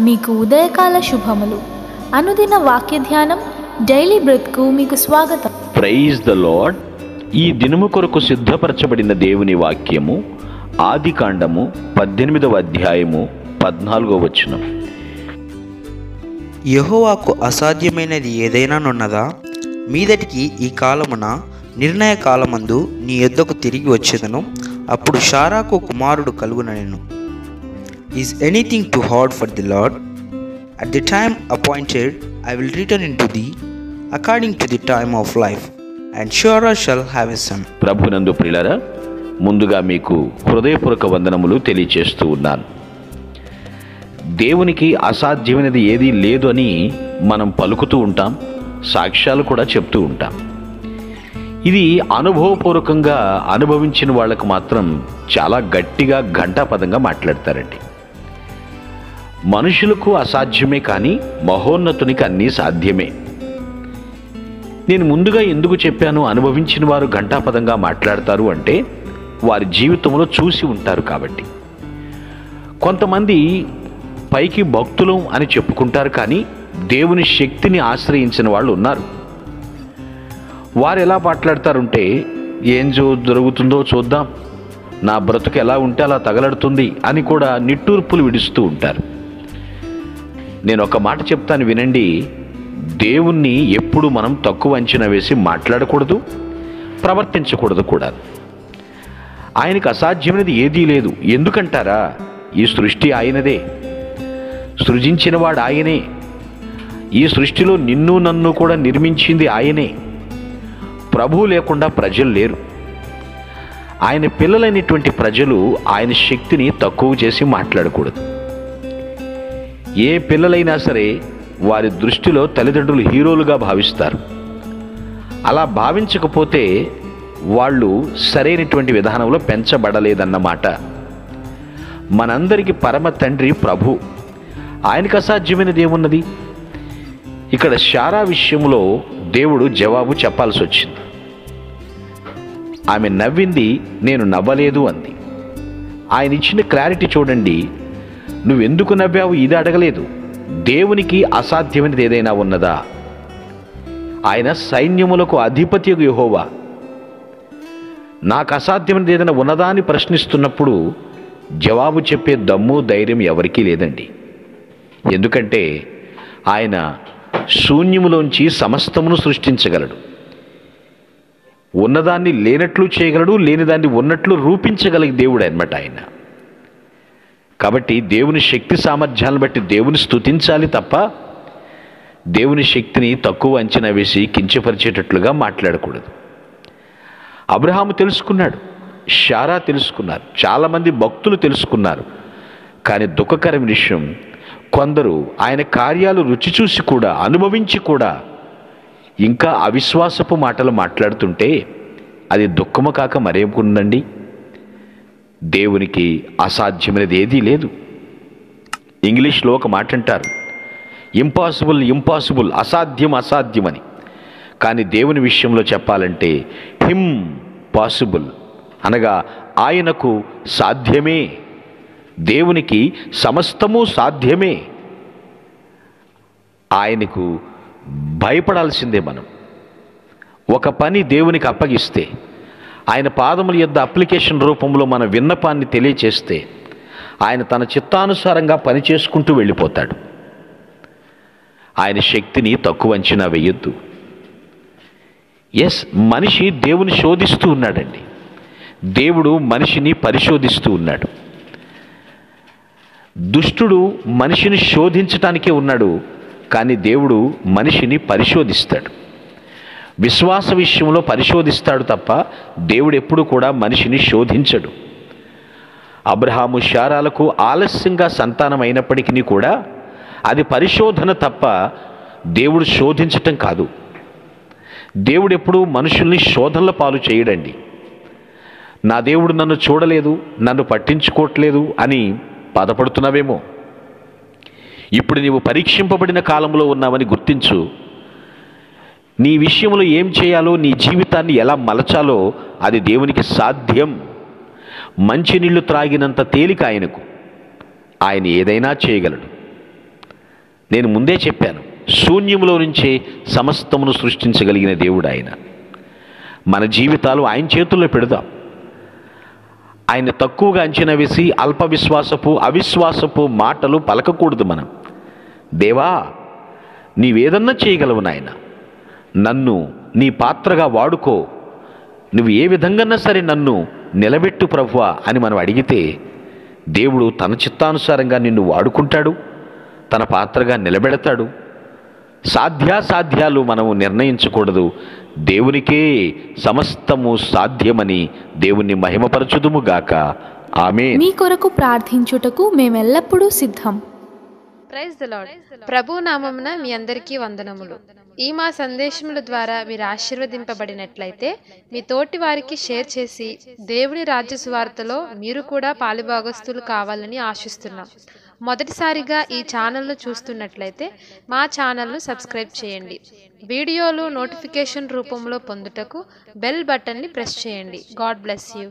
మీకు ఉదయకాల శుభములు. అనుదిన వాక్య ధ్యానం డైలీ బ్రెత్కు మీకు స్వాగతం. Praise the lord. ఈ దినము కొరకు సిద్ధపరచబడిన దేవుని వాక్యము ఆదికాండము 18వ అధ్యాయము 14వ వచనం. యెహోవాకు అసాధ్యమైనది ఏదైనానున్నదా? మీదటికి ఈ కాలమున నిర్ణయ కాలమందు నీ యొద్దకు తిరిగి వచ్చేదను. అప్పుడు షారాకు కుమారుడు కలుగుననెను. Is anything too hard for the lord? At the time appointed I will return in to the according to the time of life and Sarah shall have a son. ప్రభునందు ప్రియులారా, ముందుగా మీకు హృదయపూర్వక వందనములు తెలియచేస్తూ ఉన్నాను. దేవునికి అసాధ్యమైనది ఏదీ లేదు అని మనం పలుకుతూ ఉంటాం, సాక్ష్యాలు కూడా చెప్తూ ఉంటాం. ఇది అనుభవపూర్వకంగా అనుభవించిన వాళ్ళకు మాత్రం చాలా గట్టిగా ఘంటాపదంగా మాట్లాడతారండి. మనుషులకు అసాధ్యమే కానీ మహోన్నతునికి అన్నీ సాధ్యమే. నేను ముందుగా ఎందుకు చెప్పాను అనుభవించిన వారు ఘంటాపదంగా మాట్లాడతారు అంటే, వారి జీవితంలో చూసి ఉంటారు కాబట్టి. కొంతమంది పైకి భక్తులం అని చెప్పుకుంటారు కానీ దేవుని శక్తిని ఆశ్రయించిన వాళ్ళు ఉన్నారు. వారు ఎలా మాట్లాడతారంటే, ఏం జరుగుతుందో చూద్దాం, నా బ్రతుకు ఎలా ఉంటే అలా తగలడుతుంది అని కూడా నిట్టూర్పులు విడుస్తూ ఉంటారు. నేను ఒక మాట చెప్తాను వినండి. దేవుణ్ణి ఎప్పుడు మనం తక్కువ అంచనా వేసి మాట్లాడకూడదు, ప్రవర్తించకూడదు కూడా. ఆయనకు అసాధ్యమైనది ఏదీ లేదు. ఎందుకంటారా? ఈ సృష్టి ఆయనదే, సృజించినవాడు ఆయనే, ఈ సృష్టిలో నిన్ను నన్ను కూడా నిర్మించింది ఆయనే. ప్రభువు లేకుండా ప్రజలు లేరు. ఆయన పిల్లలైనటువంటి ప్రజలు ఆయన శక్తిని తక్కువ చేసి మాట్లాడకూడదు. ఏ పిల్లలైనా సరే వారి దృష్టిలో తల్లిదండ్రులు హీరోలుగా భావిస్తారు. అలా భావించకపోతే వాళ్ళు సరైనటువంటి విధానంలో పెంచబడలేదన్నమాట. మనందరికీ పరమ తండ్రి ప్రభు. ఆయనకు అసాధ్యమైనది ఏమున్నది? ఇక్కడ షారా విషయంలో దేవుడు జవాబు చెప్పాల్సి వచ్చింది. ఆమె నవ్వింది, నేను నవ్వలేదు అంది. ఆయన ఇచ్చిన క్లారిటీ చూడండి. నువ్వెందుకు నవ్వావు ఇది అడగలేదు. దేవునికి అసాధ్యమైనది ఏదైనా ఉన్నదా? ఆయన సైన్యములకు అధిపతియగు యెహోవా. నాకు అసాధ్యమైనది ఏదైనా ఉన్నదా అని ప్రశ్నిస్తున్నప్పుడు జవాబు చెప్పే దమ్ము ధైర్యం ఎవరికీ లేదండి. ఎందుకంటే ఆయన శూన్యములోంచి సమస్తమును సృష్టించగలడు. ఉన్నదాన్ని లేనట్లు చేయగలడు, లేనిదాన్ని ఉన్నట్లు రూపించగలిగే దేవుడు అన్నమాట ఆయన. కాబట్టి దేవుని శక్తి సామర్థ్యాలను బట్టి దేవుని స్తుతించాలి తప్ప దేవుని శక్తిని తక్కువ అంచనా వేసి కించపరిచేటట్లుగా మాట్లాడకూడదు. అబ్రహాము తెలుసుకున్నాడు, షారా తెలుసుకున్నారు, చాలామంది భక్తులు తెలుసుకున్నారు. కానీ దుఃఖకరమైన విషయం, కొందరు ఆయన కార్యాలు రుచి చూసి కూడా అనుభవించి కూడా ఇంకా అవిశ్వాసపు మాటలు మాట్లాడుతుంటే అది దుఃఖము కాక మరేముందండి? దేవునికి అసాధ్యమైనది ఏదీ లేదు. ఇంగ్లీష్లో ఒక మాట అంటారు, ఇంపాసిబుల్ ఇంపాసిబుల్, అసాధ్యం అసాధ్యం అని. కానీ దేవుని విషయంలో చెప్పాలంటే హిమ్ పాసిబుల్, అనగా ఆయనకు సాధ్యమే. దేవునికి సమస్తము సాధ్యమే. ఆయనకు భయపడాల్సిందే. మనం ఒక పని దేవునికి అప్పగిస్తే, ఆయన పాదముల యొద్ద అప్లికేషన్ రూపంలో మన విన్నపాన్ని తెలియచేస్తే ఆయన తన చిత్తానుసారంగా పని చేసుకుంటూ వెళ్ళిపోతాడు. ఆయన శక్తిని తక్కువ అంచనా వేయొద్దు. ఎస్, మనిషి దేవుని శోధిస్తూ ఉన్నాడండి. దేవుడు మనిషిని పరిశోధిస్తూ ఉన్నాడు. దుష్టుడు మనిషిని శోధించటానికే ఉన్నాడు, కానీ దేవుడు మనిషిని పరిశోధిస్తాడు. విశ్వాస విషయంలో పరిశోధిస్తాడు తప్ప దేవుడు ఎప్పుడు కూడా మనిషిని శోధించడు. అబ్రహాము షారాలకు ఆలస్యంగా సంతానం అయినప్పటికీ కూడా అది పరిశోధన తప్ప దేవుడు శోధించటం కాదు. దేవుడు ఎప్పుడు మనుషుల్ని శోధనల పాలు చేయడండి. నా దేవుడు నన్ను చూడలేదు, నన్ను పట్టించుకోవట్లేదు అని బాధపడుతున్నావేమో. ఇప్పుడు నీవు పరీక్షింపబడిన కాలంలో ఉన్నావని గుర్తించు. నీ విషయంలో ఏం చేయాలో, నీ జీవితాన్ని ఎలా మలచాలో అది దేవునికి సాధ్యం. మంచినీళ్లు త్రాగినంత తేలిక ఆయనకు. ఆయన ఏదైనా చేయగలడు. నేను ముందే చెప్పాను, శూన్యములో నుంచే సమస్తమును సృష్టించగలిగిన దేవుడు ఆయన. మన జీవితాలు ఆయన చేతుల్లో పెడదాం. ఆయన తక్కువగా అంచనా వేసి అల్ప విశ్వాసపు అవిశ్వాసపు మాటలు పలకకూడదు మనం. దేవా, నీవేదన్నా చేయగలవు నాయన, నన్ను నీ పాత్రగా వాడుకో, నువ్వు ఏ విధంగా సరే నన్ను నిలబెట్టు ప్రభువా అని మనం అడిగితే దేవుడు తన చిత్తానుసారంగా నిన్ను వాడుకుంటాడు, తన పాత్రగా నిలబెడతాడు. సాధ్యాసాధ్యాలు మనము నిర్ణయించకూడదు. దేవునికే సమస్తము సాధ్యమని దేవుణ్ణి మహిమపరచుదుముగాక. ఆమేన్. మీ కొరకు ప్రార్థించుటకు మేమెల్లప్పుడూ సిద్ధం. Praise the lord. ప్రభు నామమున మీ అందరికీ వందనములు. ఈ మా సందేశముల ద్వారా మీరు ఆశీర్వదింపబడినట్లయితే మీ తోటి వారికి షేర్ చేసి దేవుని రాజ్య సువార్తలో మీరు కూడా పాలుభాగస్తులు కావాలని ఆశిస్తున్నాం. మొదటిసారిగా ఈ ఛానల్ను చూస్తున్నట్లయితే మా ఛానల్ను సబ్స్క్రైబ్ చేయండి. వీడియోలు నోటిఫికేషన్ రూపంలో పొందుటకు బెల్ బటన్ని ప్రెస్ చేయండి. God bless you.